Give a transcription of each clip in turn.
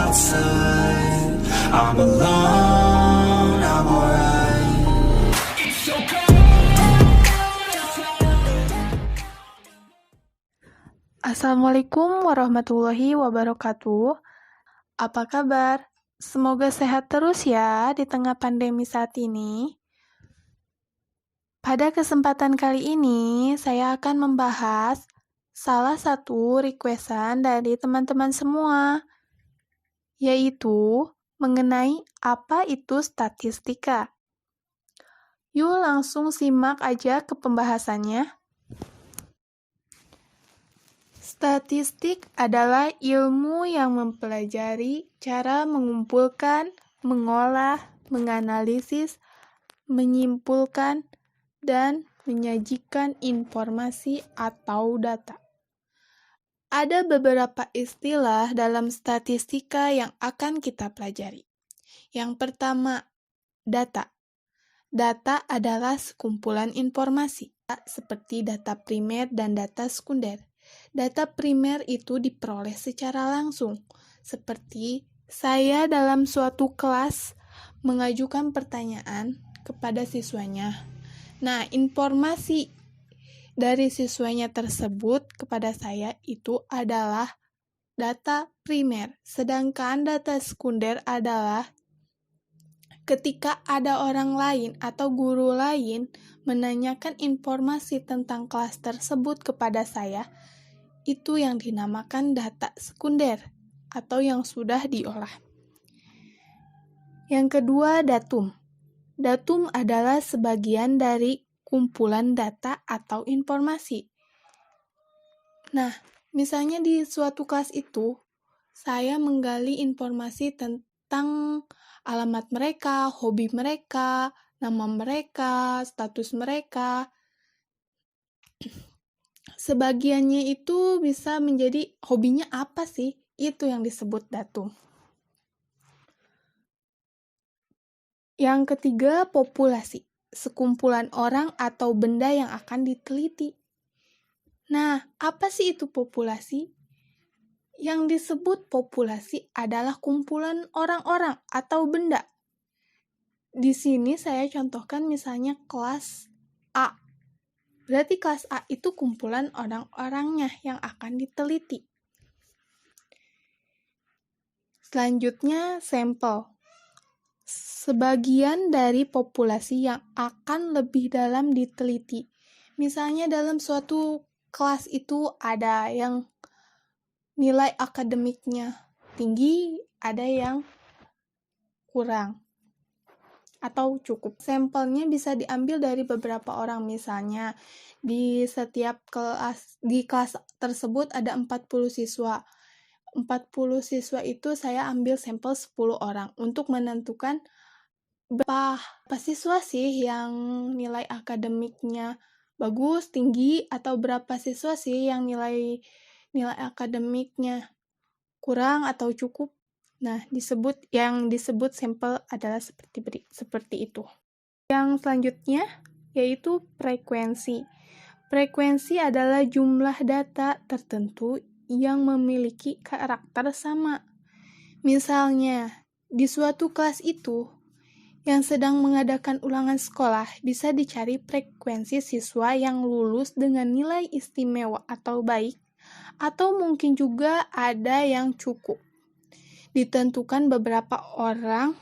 outside. I'm alone, I'm alright. Assalamualaikum warahmatullahi wabarakatuh. Apa kabar? Semoga sehat terus ya di tengah pandemi saat ini. Pada kesempatan kali ini, saya akan membahas salah satu requestan dari teman-teman semua, yaitu mengenai apa itu statistika. Yuk langsung simak aja ke pembahasannya. Statistik adalah ilmu yang mempelajari cara mengumpulkan, mengolah, menganalisis, menyimpulkan, dan menyajikan informasi atau data. Ada beberapa istilah dalam statistika yang akan kita pelajari. Yang pertama, data. Data adalah sekumpulan informasi, seperti data primer dan data sekunder. Data primer itu diperoleh secara langsung, seperti saya dalam suatu kelas mengajukan pertanyaan kepada siswanya. Nah, informasi dari siswanya tersebut kepada saya itu adalah data primer, sedangkan data sekunder adalah ketika ada orang lain atau guru lain menanyakan informasi tentang kelas tersebut kepada saya, itu yang dinamakan data sekunder atau yang sudah diolah. Yang kedua, datum. Datum adalah sebagian dari kumpulan data atau informasi. Nah, misalnya di suatu kelas itu, saya menggali informasi tentang alamat mereka, hobi mereka, nama mereka, status mereka. Sebagiannya itu bisa menjadi hobinya apa sih? Itu yang disebut datum. Yang ketiga, populasi. Sekumpulan orang atau benda yang akan diteliti. Nah, apa sih itu populasi? Yang disebut populasi adalah kumpulan orang-orang atau benda. Di sini saya contohkan misalnya kelas A. Berarti kelas A itu kumpulan orang-orangnya yang akan diteliti. Selanjutnya, sampel. Sebagian dari populasi yang akan lebih dalam diteliti. Misalnya dalam suatu kelas itu ada yang nilai akademiknya tinggi, ada yang kurang atau cukup. Sampelnya bisa diambil dari beberapa orang, misalnya di setiap kelas, di kelas tersebut ada 40 siswa. 40 siswa itu saya ambil sampel 10 orang untuk menentukan berapa siswa sih yang nilai akademiknya bagus, tinggi, atau berapa siswa sih yang nilai akademiknya kurang atau cukup. Nah, yang disebut sampel adalah seperti itu. Yang selanjutnya yaitu frekuensi. Frekuensi adalah jumlah data tertentu yang memiliki karakter sama. Misalnya, di suatu kelas itu yang sedang mengadakan ulangan sekolah bisa dicari frekuensi siswa yang lulus dengan nilai istimewa atau baik, atau mungkin juga ada yang cukup. Ditentukan beberapa orang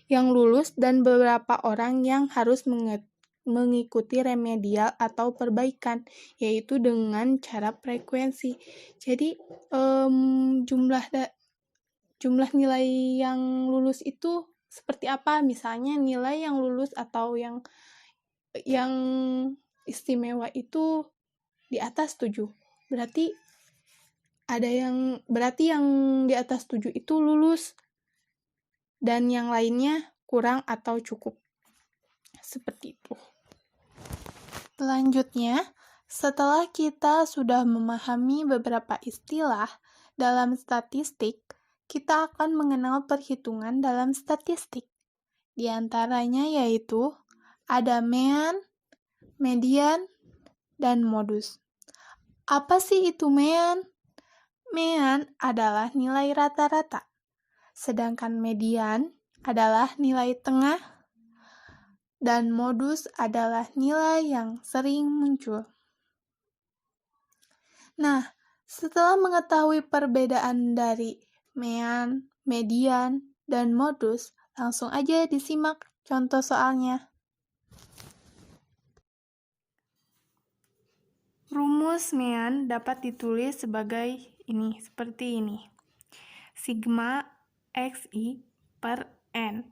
yang lulus dan beberapa orang yang harus mengikuti remedial atau perbaikan, yaitu dengan cara frekuensi. Jadi jumlah nilai yang lulus itu seperti apa? Misalnya nilai yang lulus atau yang istimewa itu di atas 7. Berarti yang di atas 7 itu lulus dan yang lainnya kurang atau cukup. Seperti itu. Selanjutnya, setelah kita sudah memahami beberapa istilah dalam statistik, kita akan mengenal perhitungan dalam statistik. Di antaranya yaitu ada mean, median, dan modus. Apa sih itu mean? Mean adalah nilai rata-rata. Sedangkan median adalah nilai tengah dan modus adalah nilai yang sering muncul. Nah, setelah mengetahui perbedaan dari mean, median, dan modus, langsung aja disimak contoh soalnya. Rumus mean dapat ditulis sebagai ini, seperti ini. Sigma XI per N.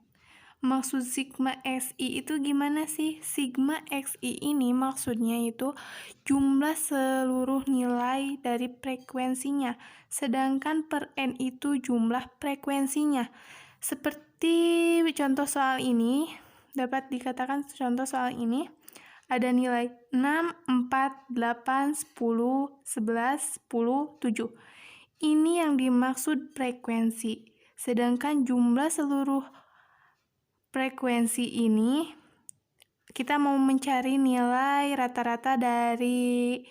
Maksud sigma XI itu gimana sih? Sigma XI ini maksudnya itu jumlah seluruh nilai dari frekuensinya, sedangkan per N itu jumlah frekuensinya. Seperti contoh soal ini, dapat dikatakan contoh soal ini, ada nilai 6, 4, 8, 10, 11, 10, 7. Ini yang dimaksud frekuensi. Sedangkan jumlah seluruh frekuensi ini, kita mau mencari nilai rata-rata dari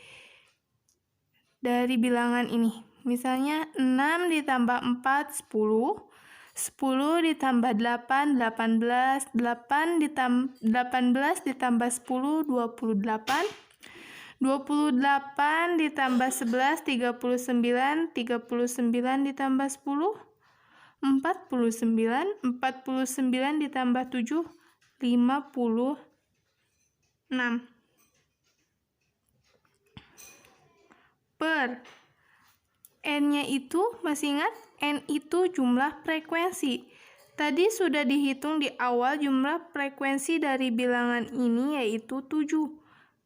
bilangan ini. Misalnya 6 ditambah 4, 10. 10 ditambah 8, 18, 18 ditambah 10, 28, 28 ditambah 11, 39, 39 ditambah 10, 49, 49 ditambah 7, 56. Per N-nya itu, masih ingat? N itu jumlah frekuensi. Tadi sudah dihitung di awal jumlah frekuensi dari bilangan ini yaitu 7.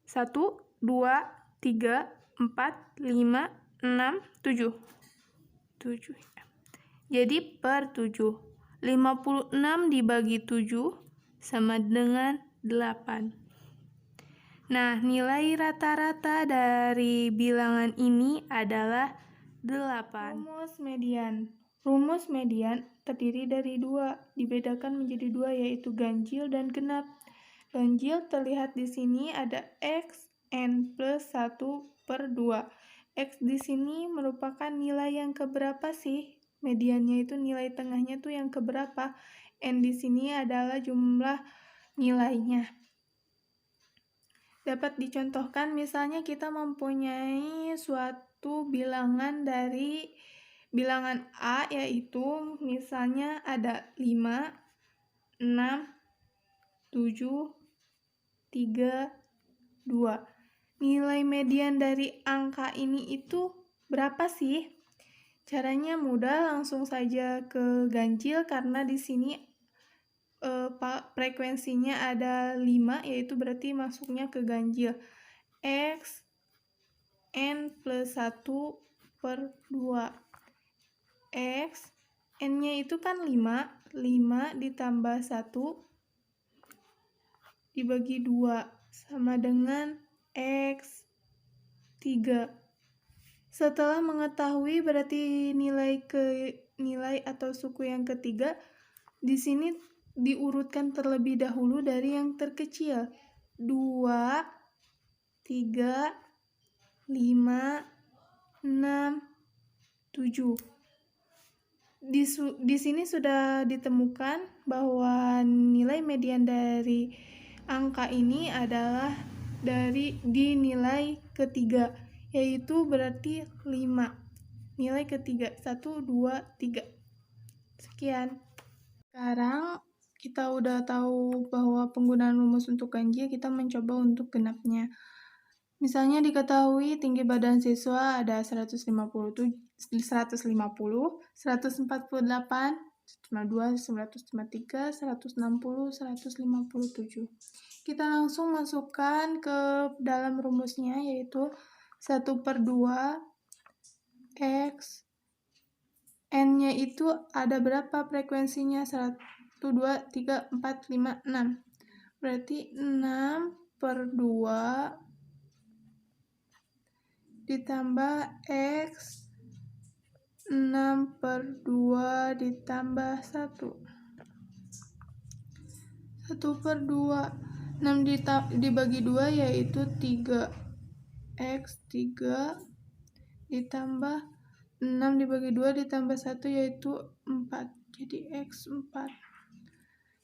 1, 2, 3, 4, 5, 6, 7. 7. Jadi per 7. 56 dibagi 7 sama dengan 8. Nah, nilai rata-rata dari bilangan ini adalah 8. Rumus median terdiri dari 2, dibedakan menjadi 2 yaitu ganjil dan genap. Ganjil terlihat di sini ada X N plus 1 per 2. X di sini merupakan nilai yang keberapa sih? Mediannya itu nilai tengahnya tuh yang keberapa? N di sini adalah jumlah nilainya. Dapat dicontohkan misalnya kita mempunyai suatu bilangan dari bilangan A yaitu misalnya ada 5, 6, 7, 3, 2. Nilai median dari angka ini itu berapa sih? Caranya mudah, langsung saja ke ganjil karena di sini frekuensinya ada 5, yaitu berarti masuknya ke ganjil. X N plus 1 per 2. X N-nya itu kan 5 ditambah 1 dibagi 2 sama dengan X 3. Setelah mengetahui berarti nilai atau suku yang ketiga, di sini diurutkan terlebih dahulu dari yang terkecil. 2, 3, 5, 6, 7. Di sini sudah ditemukan bahwa nilai median dari angka ini adalah di nilai ketiga, yaitu berarti 5. Nilai ketiga, 1, 2, 3. Sekian. Sekarang kita udah tahu bahwa penggunaan rumus untuk ganjil, kita mencoba untuk genapnya. Misalnya diketahui tinggi badan siswa ada 150, 148, 152, 153, 160, 157. Kita langsung masukkan ke dalam rumusnya yaitu 1 per 2 X N-nya itu ada berapa frekuensinya? 1, 2, 3, 4, 5, 6. Berarti 6 per 2 ditambah X 6 per 2 ditambah 1. 1 per 2. 6 dibagi 2 yaitu 3. X 3 ditambah 6 dibagi 2 ditambah 1 yaitu 4. Jadi X 4.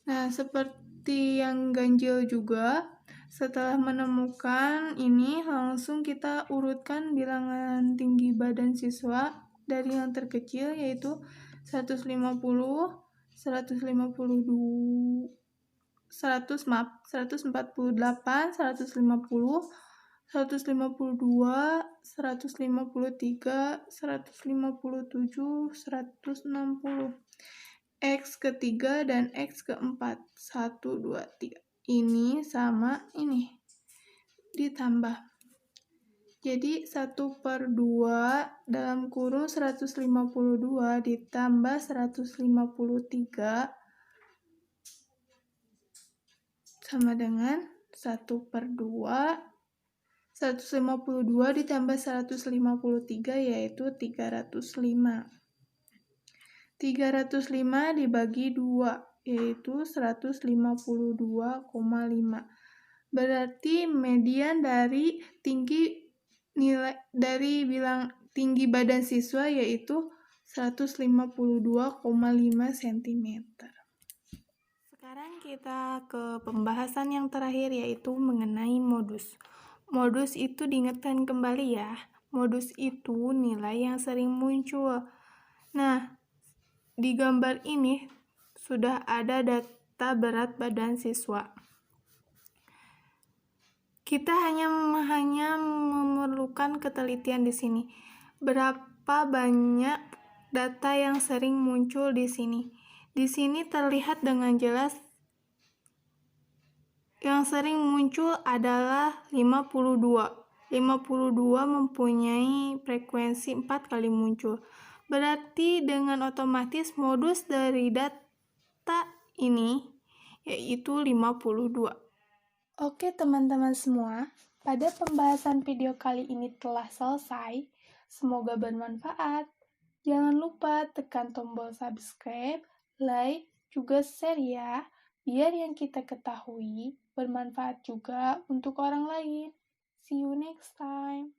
Nah, seperti yang ganjil juga, setelah menemukan ini, langsung kita urutkan bilangan tinggi badan siswa dari yang terkecil, yaitu 150, 152, 148, 150, 152, 153, 157, 160. X ketiga dan X keempat. 1, 2, 3. Ini sama ini. Ditambah. Jadi 1/2 dalam kurung 152 ditambah 153 sama dengan 1/2. 152 ditambah 153 yaitu 305. 305 dibagi 2 yaitu 152,5. Berarti median dari bilang tinggi badan siswa yaitu 152,5 cm. Sekarang kita ke pembahasan yang terakhir yaitu mengenai modus. Modus itu diingatkan kembali ya. Modus itu nilai yang sering muncul. Nah, di gambar ini sudah ada data berat badan siswa. Kita hanya memerlukan ketelitian di sini. Berapa banyak data yang sering muncul di sini? Di sini terlihat dengan jelas yang sering muncul adalah 52. 52 mempunyai frekuensi 4 kali muncul. Berarti dengan otomatis modus dari data ini yaitu 52. Oke teman-teman semua, pada pembahasan video kali ini telah selesai. Semoga bermanfaat. Jangan lupa tekan tombol subscribe, like, juga share ya, biar yang kita ketahui bermanfaat juga untuk orang lain. See you next time.